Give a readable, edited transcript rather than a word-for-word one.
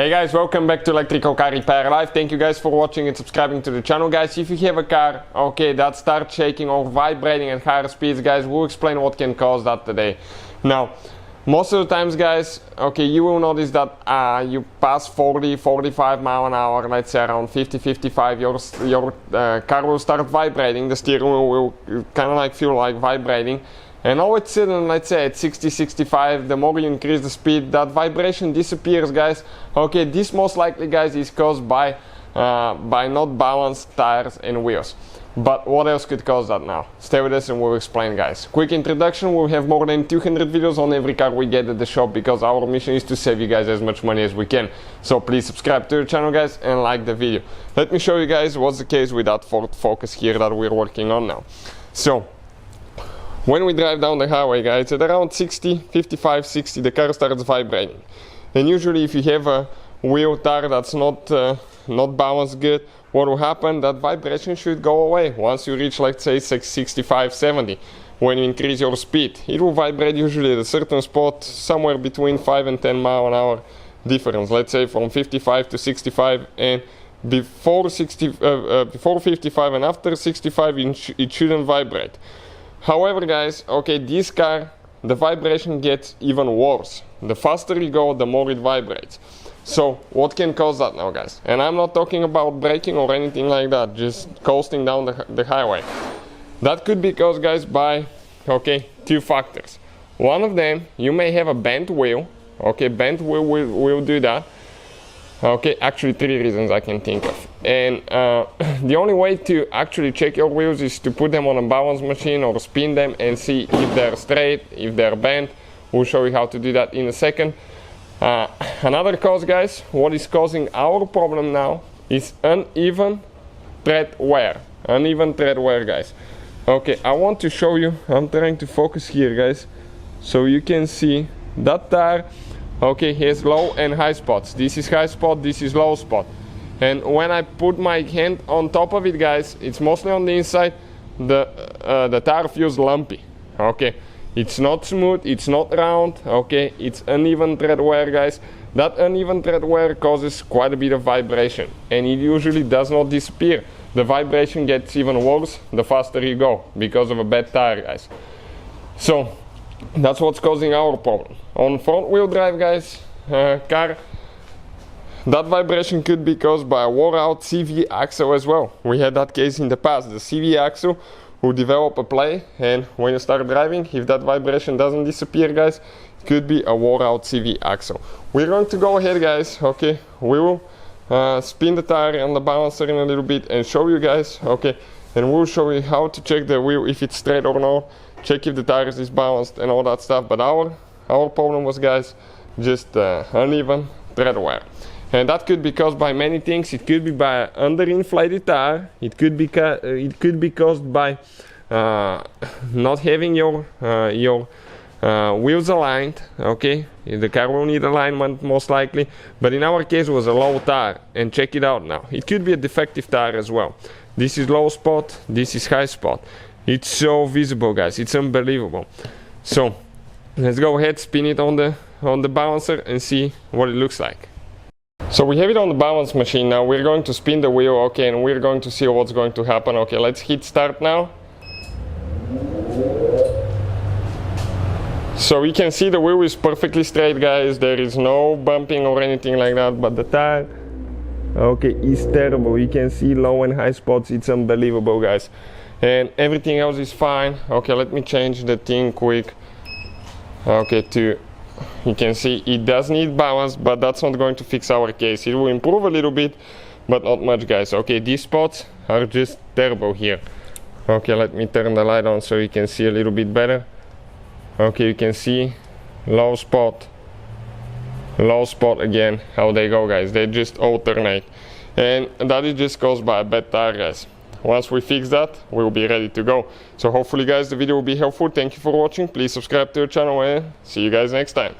Hey guys, welcome back to Electrical Car Repair Live. Thank you guys for watching and subscribing to the channel, guys. If you have a car, okay, that starts shaking or vibrating at higher speeds, guys, we'll explain what can cause that today. Now, most of the times, guys, okay, you will notice that you pass 40, 45 mile an hour, let's say around 50, 55, your car will start vibrating. The steering wheel will kind of like feel like vibrating. And all of a sudden, let's say at 60, 65, the more you increase the speed, that vibration disappears, guys. Okay, this most likely, guys, is caused by not balanced tires and wheels. But what else could cause that now? Stay with us and we'll explain, guys. Quick introduction, we'll have more than 200 videos on every car we get at the shop because our mission is to save you guys as much money as we can. So please subscribe to the channel, guys, and like the video. Let me show you guys what's the case with that Ford Focus here that we're working on now. So, when we drive down the highway, guys, at around 60, 55, 60, the car starts vibrating. And usually if you have a wheel tire that's not balanced good, what will happen? That vibration should go away once you reach, let's say, 65, 70. When you increase your speed, it will vibrate usually at a certain spot, somewhere between 5 and 10 mile an hour difference. Let's say from 55 to 65, and before 55 and after 65, it shouldn't vibrate. However, guys, okay, this car, the vibration gets even worse. The faster you go, the more it vibrates. So, what can cause that now, guys? And I'm not talking about braking or anything like that, just coasting down the highway. That could be caused, guys, by, okay, two factors. One of them, you may have a bent wheel. Okay, bent wheel will do that. Okay, actually 3 reasons I can think of. And the only way to actually check your wheels is to put them on a balance machine or spin them and see if they're straight, if they're bent. We'll show you how to do that in a second. Another cause, guys, what is causing our problem now is uneven tread wear. Uneven tread wear, guys. Okay, I want to show you, I'm trying to focus here, guys, so you can see that tire. Okay, here's low and high spots. This is high spot, this is low spot. And when I put my hand on top of it, guys, it's mostly on the inside, the tire feels lumpy. Okay, it's not smooth, it's not round, okay, it's uneven tread wear, guys. That uneven tread wear causes quite a bit of vibration, and it usually does not disappear. The vibration gets even worse the faster you go because of a bad tire, guys. So, that's what's causing our problem. On front wheel drive, guys, car, that vibration could be caused by a wore out CV axle as well. We had that case in the past. The CV axle will develop a play, and when you start driving, if that vibration doesn't disappear, guys, it could be a wore out CV axle. We're going to go ahead, guys, okay, we will spin the tire on the balancer in a little bit and show you guys, okay, and we'll show you how to check the wheel if it's straight or not, check if the tires is balanced and all that stuff. But our problem was, guys, just uneven tread wear, and that could be caused by many things. It could be by underinflated tire. It could be caused by not having your wheels aligned. Okay, the car will need alignment most likely, but in our case it was a low tire. And check it out now, it could be a defective tire as well. This is low spot, this is high spot. It's so visible, guys, it's unbelievable. So let's go ahead, spin it on the balancer and see what it looks like. So we have it on the balance machine now. We're going to spin the wheel, okay, and we're going to see what's going to happen. Okay, let's hit start now. So we can see the wheel is perfectly straight, guys. There is no bumping or anything like that, but the tire, okay, is terrible. You can see low and high spots. It's unbelievable, guys. And everything else is fine. Okay, let me change the thing quick. Okay, you can see it does need balance, but that's not going to fix our case. It will improve a little bit, but not much, guys. Okay, these spots are just terrible here. Okay, let me turn the light on so you can see a little bit better. Okay, you can see low spot again, how they go, guys. They just alternate, and that is just caused by a bad tire, guys. Once we fix that, we'll be ready to go. So hopefully, guys, the video will be helpful. Thank you for watching. Please subscribe to the channel and see you guys next time.